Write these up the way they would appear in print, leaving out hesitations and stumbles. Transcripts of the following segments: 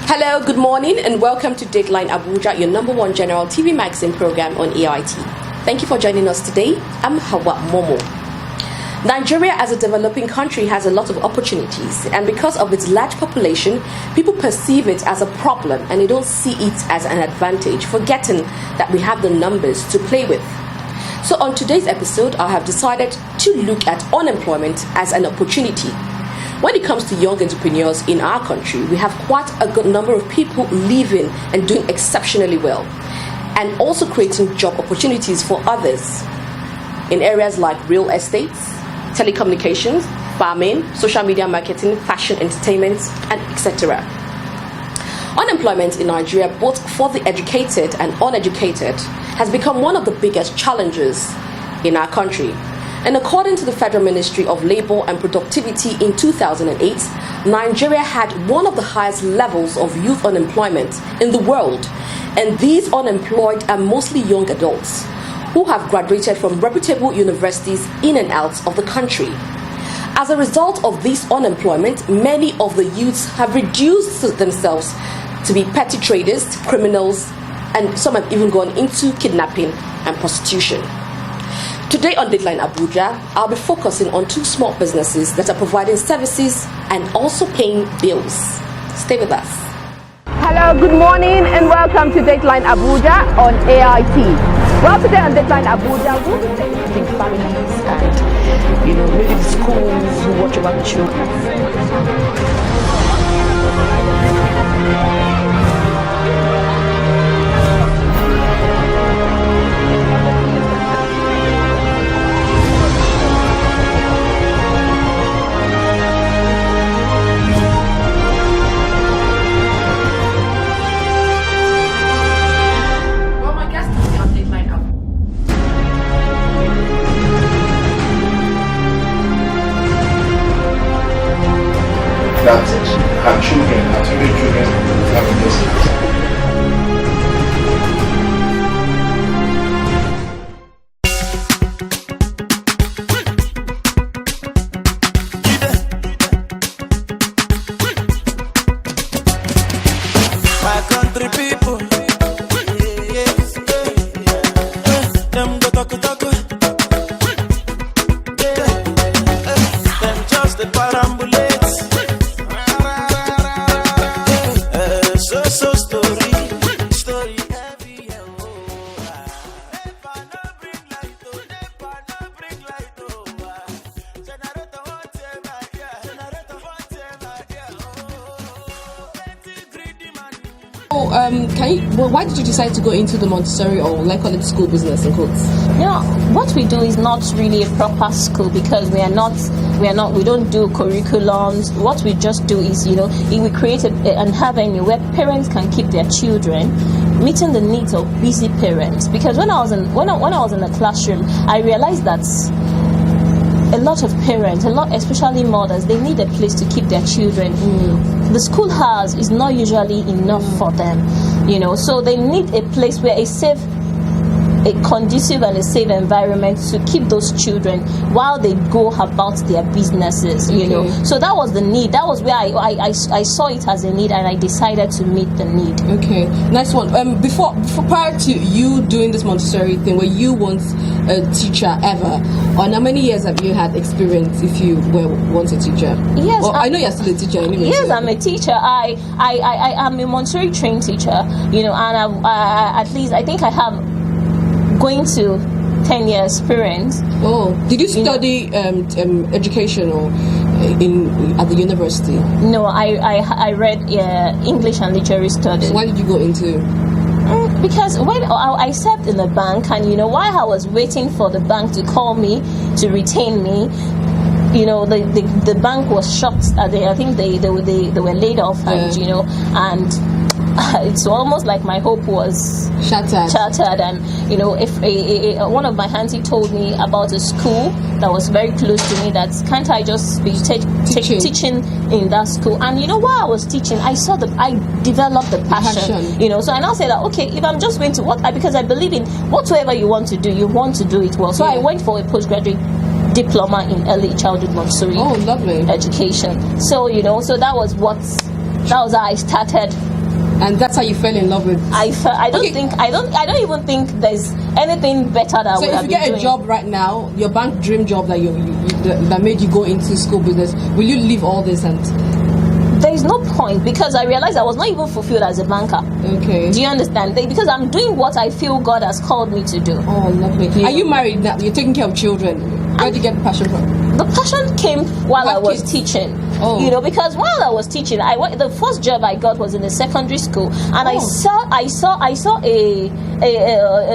Hello, good morning, and welcome to DatelineAbuja, your #1 general TV magazine program on AIT. Thank you for joining us today. I'm Hauwa Momoh. Nigeria, as a developing country, has a lot of opportunities, and because of its large population, people perceive it as a problem and they don't see it as an advantage, forgetting that we have the numbers to play with. So on today's episode, I have decided to look at unemployment as an opportunity. When it comes to young entrepreneurs in our country, we have quite a good number of people living and doing exceptionally well, and also creating job opportunities for others in areas like real estate, telecommunications, farming, social media marketing, fashion, entertainment, and etc. Unemployment in Nigeria, both for the educated and uneducated, has become one of the biggest challenges in our country. And according to the Federal Ministry of Labour and Productivity in 2008, Nigeria had one of the highest levels of youth unemployment in the world. And these unemployed are mostly young adults who have graduated from reputable universities in and out of the country. As a result of this unemployment, many of the youths have reduced themselves to be petty traders, criminals, and some have even gone into kidnapping and prostitution. Today on Deadline Abuja, I'll be focusing on two small businesses that are providing services and also paying bills. Stay with us. Hello, good morning, and welcome to Deadline Abuja on AIT. Well, today on Deadline Abuja, we'll be visiting families and, maybe the schools who watch over the children. That her children, her teenage children, have investments. My country people, yes, them go talk, them just the parambulate. So story heavy. If I no bring light, generator won't take my plenty greedy man. Why did you decide to go into the Montessori, or like call it school business in quotes? What we do is not really a proper school because we don't do curriculums. What we just do is, we create an avenue where parents can keep their children, meeting the needs of busy parents. Because when I was in the classroom, I realized that a lot of parents, especially mothers, they need a place to keep their children. The school house is not usually enough for them, so they need a place where a conducive and a safe environment to keep those children while they go about their businesses, So that was the need. That was where I saw it as a need, and I decided to meet the need. Okay, nice one. Before prior to you doing this Montessori thing, were you once a teacher ever? Or how many years have you had experience if you were once a teacher? Yes, I know you're still a teacher anyway. Yes, so. I'm a teacher. I am a Montessori trained teacher, and at least I think I have going to 10 years experience. Oh, did you study education or at the university? No, I read English and literary studies. So why did you go into? Because when I served in the bank, and while I was waiting for the bank to call me to retain me, the bank was shocked. I think they were laid off, and it's almost like my hope was shattered. And if one of my auntie told me about a school that was very close to me, that can't I just be teaching in that school? And while I was teaching, I developed the passion. So I now say that, okay, if I'm just going to because I believe in whatsoever you want to do it well. So I went for a postgraduate diploma in early childhood Montessori lovely education. So so that was how I started And that's how you fell in love with. I don't even think there's anything better that So would if have you been get a doing. job right now, your bank dream job that that made you go into school business, will you leave all this and? There is no point, because I realized I was not even fulfilled as a banker. Okay. Do you understand? Because I'm doing what I feel God has called me to do. Oh, lovely. Yeah. Are you married now? You're taking care of children. Where did you get the passion from? The passion came while You I have was kids? teaching. Oh. You know, because while I was teaching, the first job I got was in a secondary school, and I saw a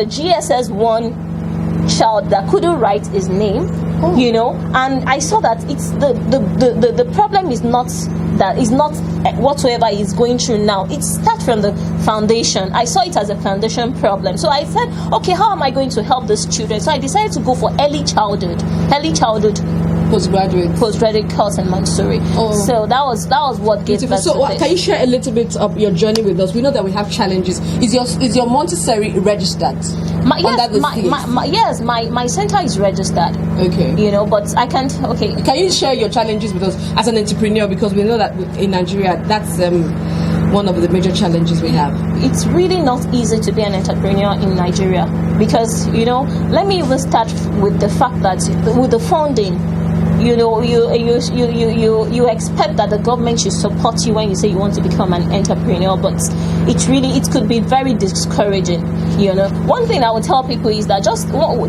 GSS 1 child that couldn't write his name. Oh. You know, and I saw that it's the problem is not whatsoever he's going through now. It starts from the foundation. I saw it as a foundation problem. So I said, okay, how am I going to help these children? So I decided to go for early childhood postgraduate course in Montessori. Oh. So that was what gave birth So to this. can you share a little bit of your journey with us? We know that we have challenges. Is your Montessori registered? Yes, my center is registered. Okay. You know, but I can't. Okay. Can you share your challenges with us as an entrepreneur? Because we know that in Nigeria, that's one of the major challenges we have. It's really not easy to be an entrepreneur in Nigeria, because, you know, let me even start with the fact that with the funding, you know, you expect that the government should support you when you say you want to become an entrepreneur, but it could be very discouraging. You know, one thing I would tell people is that just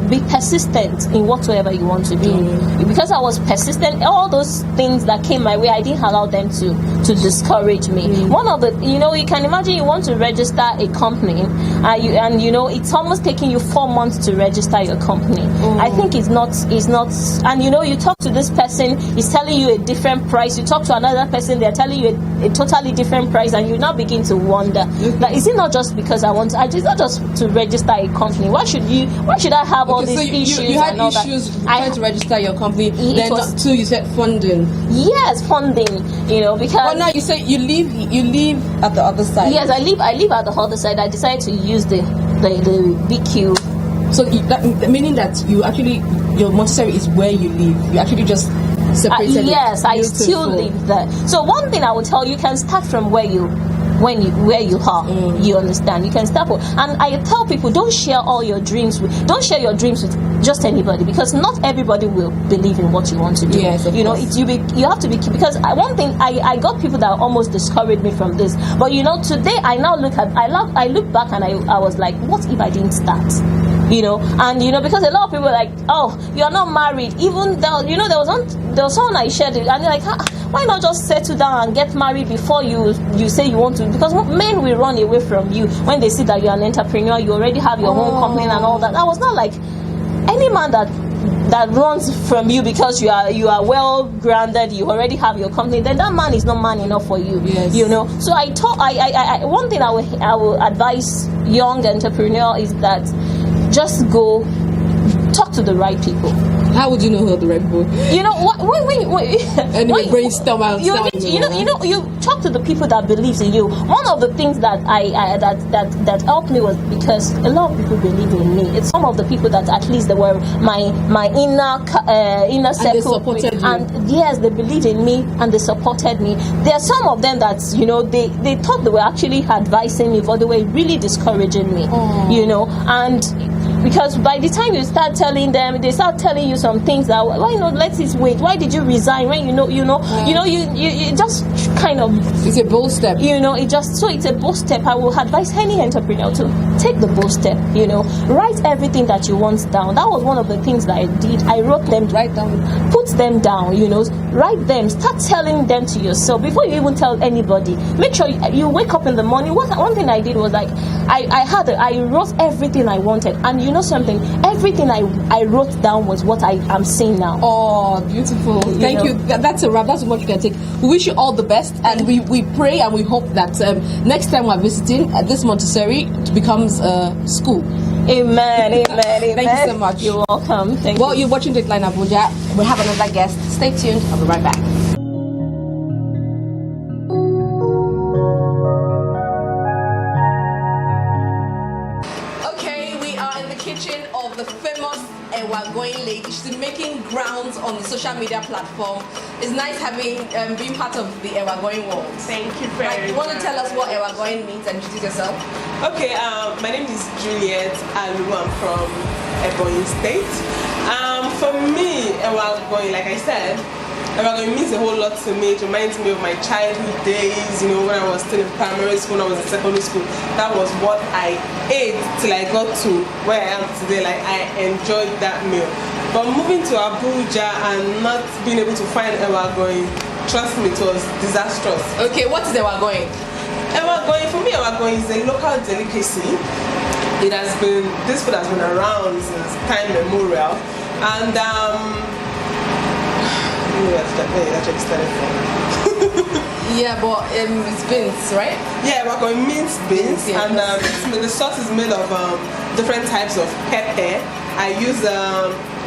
be persistent in whatsoever you want to do. Because I was persistent, all those things that came my way, I didn't allow them to discourage me. One of the, you know, you can imagine you want to register a company, and you know, it's almost taking you 4 months to register your company. I think it's not, and you know, you talk to this person, he's telling you a different price. You talk to another person, they're telling you a totally different price, and you now begin to wonder, like, is it not just because it's not just to register a company? Why should I have all these issues? You had and all issues that? trying to register your company. Then too, you said funding. Yes, funding. You know, because. Well, now you say you live at the other side. Yes, I live at the other side. I decided to use the BQ. So meaning that you actually, your Montessori is where you live. You actually just separated. Yes, I still live there. So one thing I will tell you, can start from where you are. You understand? You can start with, and I tell people, don't share your dreams with just anybody, because not everybody will believe in what you want to do. Yes, you know, you have to be, because one thing I got people that almost discouraged me from this, but you know, today I look back and I was like, what if I didn't start? You know, and you know, because a lot of people are like, oh, you're not married. Even though, you know, there was someone I shared it, and they're like, why not just settle down and get married before you say you want to? Because men will run away from you when they see that you're an entrepreneur, you already have your own company and all that. I was not like any man that runs from you because you are well grounded, you already have your company, then that man is not man enough for you. Yes. You know. So I one thing I will advise young entrepreneur is that just go talk to the right people. How would you know who are the right people? You know what? Anyway, brainstorm out. You talk to the people that believes in you. One of the things that that helped me was because a lot of people believe in me. It's some of the people that at least they were my inner circle. And they supported you. And yes, they believed in me and they supported me. There are some of them that, you know, they thought they were actually advising me, but they were really discouraging me. You know, and because by the time you start telling them, they start telling you some things that, why not, let it wait, why did you resign when you just kind of, it's a bold step, you know, it's a bold step. I will advise any entrepreneur to take the bold step, you know, write everything that you want down. That was one of the things that I did. I wrote them, put them down, you know, write them, start telling them to yourself before you even tell anybody. Make sure you wake up in the morning. One thing I did was, like, I wrote everything I wanted, and you know something, everything I wrote down was what I am saying now. Oh, beautiful. Thank you. That's a wrap. That's what you can take. We wish you all the best, and we pray and we hope that next time we're visiting, this Montessori becomes a school. Amen. Thank you so much. You're welcome. Thank you. Well, you're watching Dateline Abuja. We have another guest. Stay tuned. I'll be right back. Of the famous AGOYIN lady. She's been making grounds on the social media platform. It's nice having being part of the AGOYIN world. Thank you very much. You want to tell us what AGOYIN means and introduce yourself? Okay, my name is Juliet and I'm from Ebonyi State. For me, AGOYIN, like I said, AGOYIN means a whole lot to me. It reminds me of my childhood days, you know, when I was still in primary school, when I was in secondary school. That was what I ate till I got to where I am today. Like, I enjoyed that meal. But moving to Abuja and not being able to find AGOYIN, trust me, it was disastrous. Okay, what is AGOYIN? AGOYIN, for me, AGOYIN is a local delicacy. This food has been around since time memorial. And yeah, but it's beans, right? Yeah, AGOYIN means beans, Yeah. and the sauce is made of different types of pepper. I use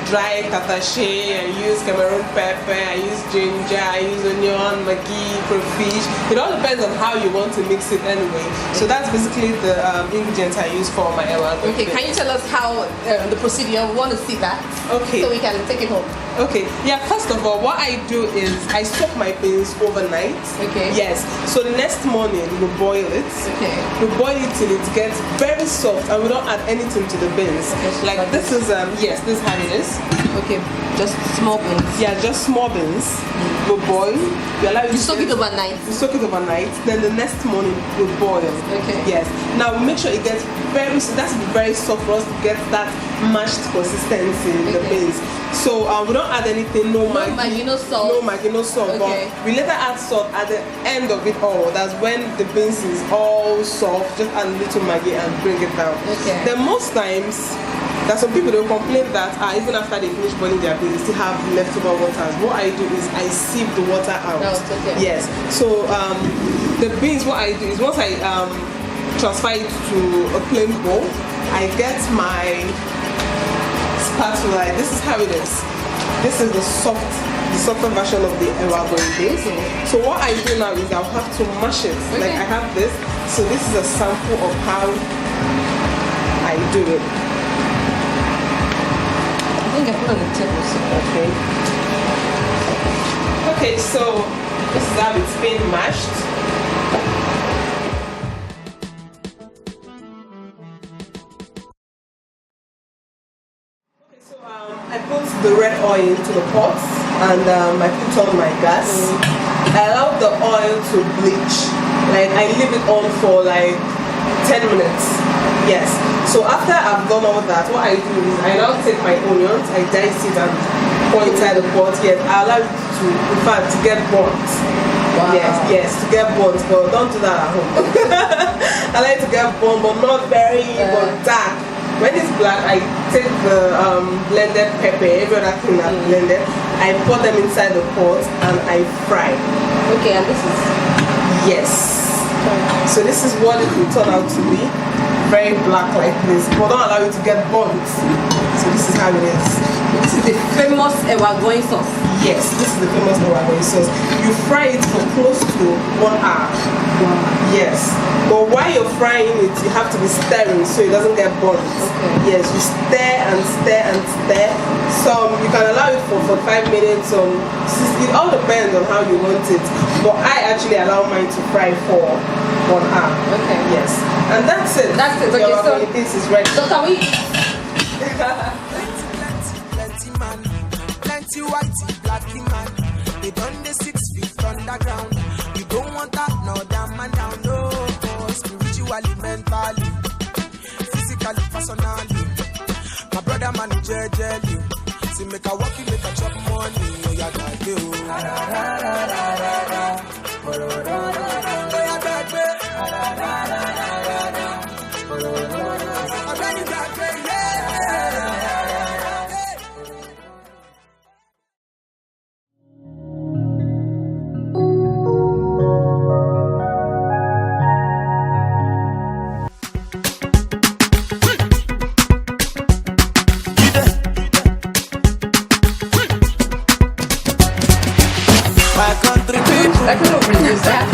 dry tatache, I use Cameroon pepper, I use ginger, I use onion, maggi, crayfish. It all depends on how you want to mix it anyway. So that's basically the ingredients I use for my AGOYIN. Okay, can you tell us how the procedure? We want to see that. Okay. So we can take it home. Okay, yeah, first of all, what I do is I soak my beans overnight. Okay. Yes, so the next morning we boil it. Okay. We boil it till it gets very soft and we don't add anything to the beans. Okay, Like this is, yes, this is how it is. Okay, just small beans. Yeah, just small beans. We boil. We allow it You to soak get- it overnight. We soak it overnight. Then the next morning we boil. Okay. Yes. Now we make sure it gets very. That's very soft for us to get that mashed consistency in the Okay. beans. So we don't add anything. No Maggi, no salt. No Maggi, no salt. Okay. But we later add salt at the end of it all. That's when the beans is all soft. Just add a little Maggi and bring it down. Okay. Then most times. That some people will complain that even after they finish boiling their beans, they still have leftover water. What I do is I sieve the water out. Okay. Yes. So the beans, what I do is once I transfer it to a plain bowl, I get my spatula. This is how it is. This is the softer version of the AGOYIN beans. So what I do now is I'll have to mash it. Like I have this. So this is a sample of how I do it. I think I put on the table. Okay. Okay, so this is how it's been mashed. Okay, so I put the red oil into the pot and I put on my gas. I allow the oil to bleach. Like I leave it on for like 10 minutes. Yes. So after I've done all that, what I do is I now take my onions, I dice it and pour inside the pot. Yes, I allow it to, in fact, to get burnt. Wow. Yes, to get burnt, but don't do that at home. I like to get burnt, but not very but dark. When it's black, I take the blended pepper, every other thing I've blended, I pour them inside the pot and I fry. Okay, and this is... Yes. So this is what it will turn out to be. Very black like this, but don't allow it to get burnt. So this is how it is. This is the famous AGOYIN sauce. Yes, this is the famous AGOYIN sauce. You fry it for close to 1 hour. Yes, but while you're frying it, you have to be stirring so it doesn't get burnt. Okay. Yes, you stir and stir and stir. So you can allow it for 45 minutes. It all depends on how you want it. But I actually allow mine to fry for 1 hour. Okay. Yes, and that's it. That's it. Okay, so this is ready. So can we? Plenty man, plenty whitey, blacky man. They done the 6 feet underground. We don't want that, no damn man down, no. Spiritually, mentally, physically, personally. My brother man, jelly. See, make a walk, make a chop money. Oh, yeah, that do. I couldn't produce that.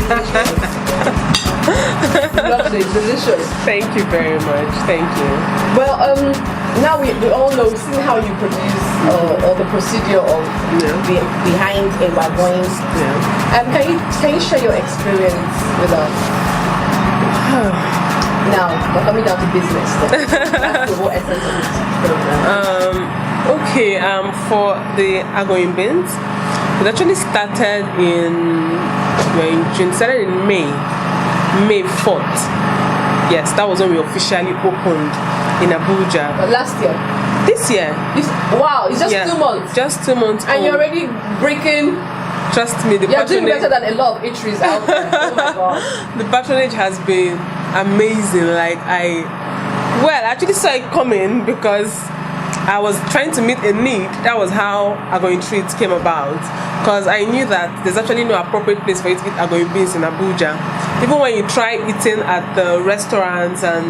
Lovely, delicious. Thank you very much. Thank you. Well, now we all know, seeing how you produce or the procedure of behind a wagon. Yeah. Can you share your experience with us? Now, we're coming down to business. That's the whole essence of this program. Okay. For the AGOYIN beans, it actually started in June. Started in May 4th. Yes, that was when we officially opened in Abuja. Last year. This year. Wow, it's just 2 months. Just 2 months. And you're already breaking. Trust me, you're doing better than a lot of eateries out there. Oh my god. The patronage has been amazing. Like I actually saw it coming because I was trying to meet a need. That was how AGOYIN treats came about. Because I knew that there's actually no appropriate place for you to eat AGOYIN beans in Abuja. Even when you try eating at the restaurants and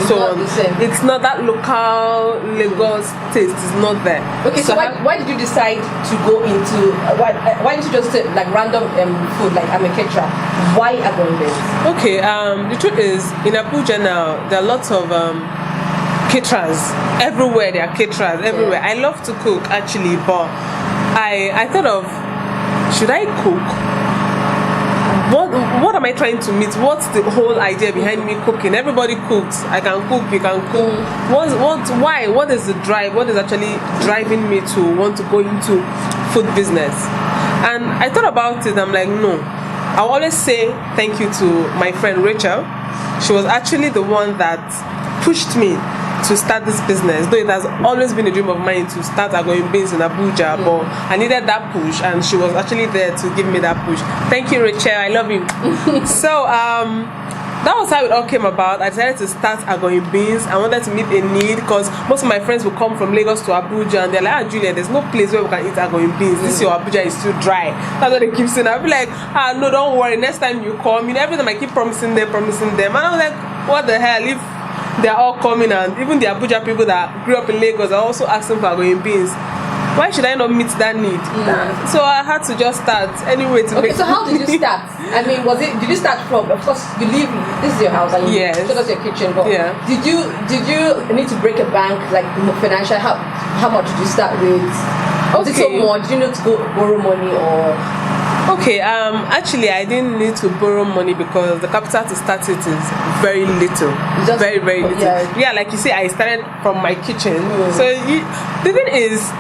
so on, it's not that local Lagos taste. Is not there. Okay, so why did you decide to go into why didn't you just say like random food like I'm a caterer? Why AGOYIN beans? Okay, the truth is in Abuja now there are lots of caterers everywhere. There are caterers everywhere. I love to cook actually, but I thought of, should I cook? What am I trying to meet? What's the whole idea behind me cooking? Everybody cooks. I can cook. You can cook. Why? What is the drive? What is actually driving me to want to go into food business? And I thought about it. I'm like, no. I'll always say thank you to my friend Rachel. She was actually the one that pushed me to start this business, though it has always been a dream of mine to start AGOYIN beans in Abuja, but I needed that push, and she was actually there to give me that push. Thank you, Rachel. I love you. So that was how it all came about. I decided to start AGOYIN beans. I wanted to meet a need because most of my friends would come from Lagos to Abuja and they're like, Juliet, there's no place where we can eat AGOYIN beans. This your Abuja is too dry. That's what they keep saying. I'll be like, no, don't worry. Next time you come, every time I keep promising them. And I was like, what the hell? If they're all coming, and even the Abuja people that grew up in Lagos are also asking for AGOYIN beans, why should I not meet that need? So I had to just start anyway to make. So how did you start? I mean, did you start from, of course you live, this is your house and you showed us your kitchen, but did you need to break a bank, like financial? How much did you start with? Was it so more? Did you need to go borrow money or? Okay, actually I didn't need to borrow money because the capital to start it is very little. Very, very little. Yeah, like you say, I started from my kitchen. So the thing is,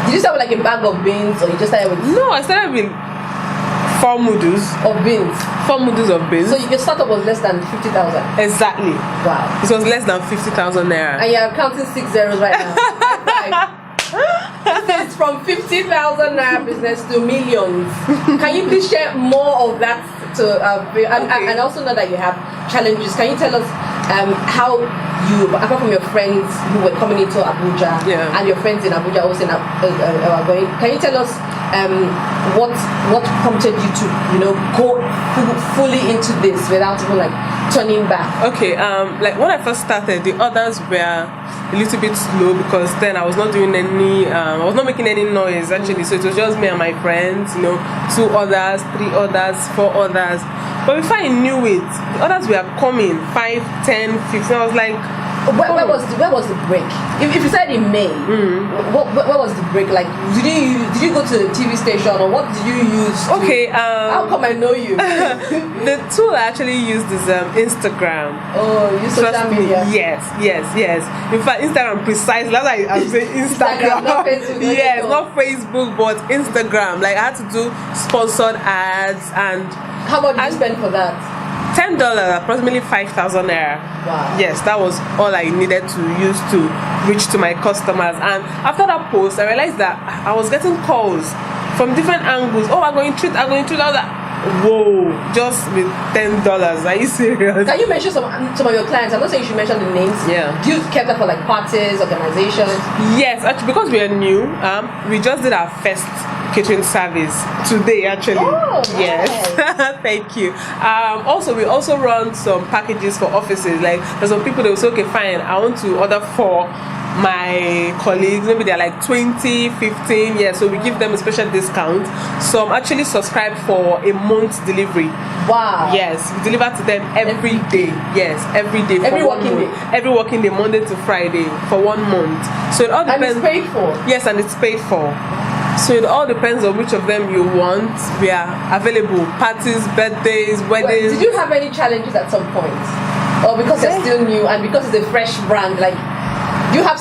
did you start with like a bag of beans or you just started with? No, I started with 4 moodles of beans. 4 moodles of beans. So your startup was less than 50,000. Exactly. Wow. It was less than 50,000 naira. And you're counting 6 zeros right now. It's from 50,000 naira business to millions. Can you please share more of that and also know that you have challenges? Can you tell us how you, apart from your friends who were coming into Abuja and your friends in Abuja also going, can you tell us what prompted you to go fully into this without even like turning back? Okay, like when I first started, the others were a little bit slow because then I was not doing any, I was not making any noise actually. So it was just me and my friends, 2 others, 3 others, 4 others. But before I knew it, the others were coming 5, 10, 15. I was like, where was the break? If you said in May, where was the break? Like, did you go to the TV station or what did you use? Okay. How come I know you? The tool I actually used is Instagram. Oh, you social media? Yes. In fact, Instagram precisely. That's why I'm saying Instagram. Not Facebook. Yes, not Facebook, but Instagram. Like I had to do sponsored ads and. How much did you spend for that? $10, approximately 5,000 naira. Wow. Yes, that was all I needed to use to reach to my customers. And after that post, I realized that I was getting calls from different angles. Oh, I'm going to treat. I was like, whoa, just with $10. Are you serious? Can you mention some of your clients? I'm not saying you should mention the names. Yeah. Do you care for like parties, organizations? Yes, actually, because we are new, we just did our first catering service today actually. Oh, yes. Nice. Thank you. Also we run some packages for offices. Like there's some people that will say, okay fine, I want to order 4 my colleagues, maybe they're like 20, 15 years, so we give them a special discount. So I'm actually subscribed for a month's delivery. Wow. Yes, we deliver to them every day. Yes, every day. Every for 1 working month. day? Every working day, Monday to Friday, for 1 month. So it all depends. And it's paid for? Yes, and it's paid for. So it all depends on which of them you want. We are available. Parties, birthdays, weddings. Did you have any challenges at some point? Or because you're still new and because it's a fresh brand, like do you have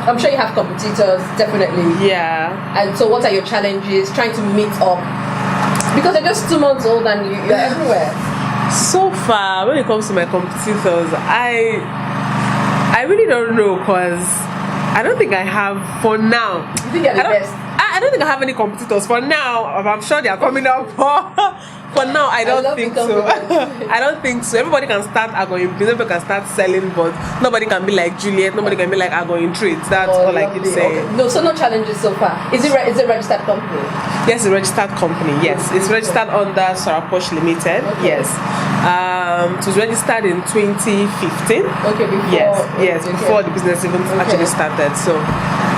I'm sure you have competitors, definitely. Yeah. And so what are your challenges trying to meet up? Because you're just 2 months old and you're everywhere. So far, when it comes to my competitors, I really don't know, because I don't think I have for now. You think you're the best? I don't think I have any competitors for now. I'm sure they are coming up. For now, I don't think so. I don't think so. Everybody can start AGOYIN business, everybody can start selling, but nobody can be like Juliet, nobody can be like AGOYIN Trades. That's all I keep saying. Okay. No, so no challenges so far. Is it a registered company? Yes, a registered company. Yes, it's registered under Saraposh Limited. Okay. Yes. It was registered in 2015. Okay, before. Yes, before the business even actually started. So.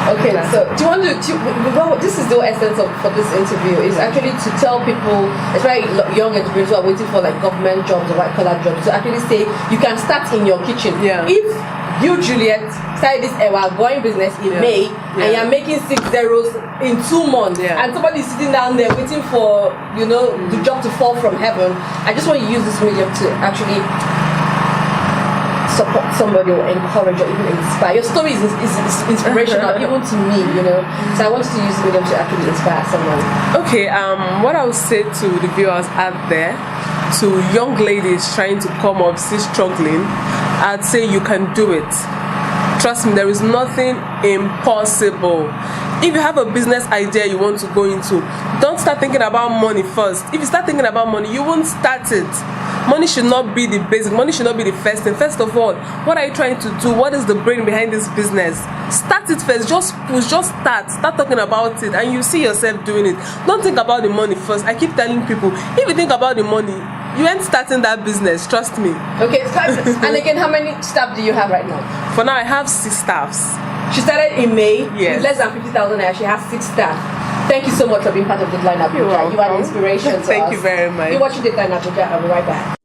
Okay, so do you want to well, this is the essence for this interview, is actually to tell people, especially young entrepreneurs who are waiting for like government jobs or white collar jobs, to actually say you can start in your kitchen. Yeah. If you, Juliet, started this AGOYIN business in May and you're making 6 zeros in 2 months, and somebody is sitting down there waiting for the job to fall from heaven, I just want you to use this medium to actually support somebody or encourage or even inspire. Your story is inspirational even to me, so I want to use the medium to actually inspire someone. Okay, what I would say to the viewers out there, to young ladies trying to come up, still struggling, I'd say you can do it. Trust me, there is nothing impossible. If you have a business idea you want to go into, don't start thinking about money first. If you start thinking about money, you won't start it. Money should not be the basic. Money should not be the first thing. First of all, what are you trying to do? What is the brain behind this business? Start it first. Just push. Just start. Start talking about it, and you see yourself doing it. Don't think about the money first. I keep telling people, if you think about the money, you ain't starting that business. Trust me. Okay. And again, how many staff do you have right now? For now, I have 6 staffs. She started in May. Yes. With less than 50,000 naira. She has 6 staff. Thank you so much for being part of DatelineAbuja. You are an inspiration to us. Thank you very much. You're watching DatelineAbuja. I'll be right back.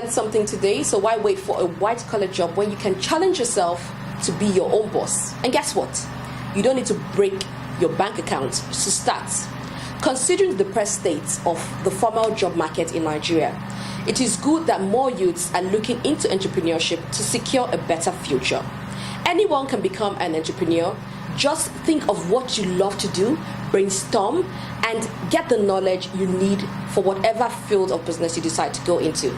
Something today, so why wait for a white collar job when you can challenge yourself to be your own boss? And guess what? You don't need to break your bank account to start. Considering the depressed state of the formal job market in Nigeria, it is good that more youths are looking into entrepreneurship to secure a better future. Anyone can become an entrepreneur. Just think of what you love to do, brainstorm, and get the knowledge you need for whatever field of business you decide to go into.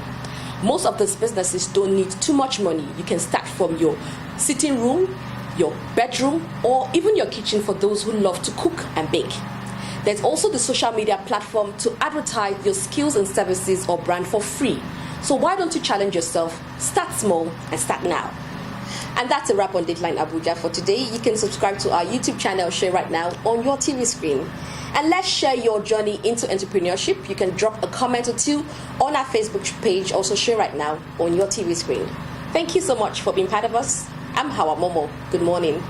Most of these businesses don't need too much money. You can start from your sitting room, your bedroom, or even your kitchen for those who love to cook and bake. There's also the social media platform to advertise your skills and services or brand for free. So why don't you challenge yourself, start small, and start now? And that's a wrap on DatelineAbuja for today. You can subscribe to our YouTube channel, share right now on your TV screen. And let's share your journey into entrepreneurship. You can drop a comment or two on our Facebook page, also share right now on your TV screen. Thank you so much for being part of us. I'm Hauwa Momoh. Good morning.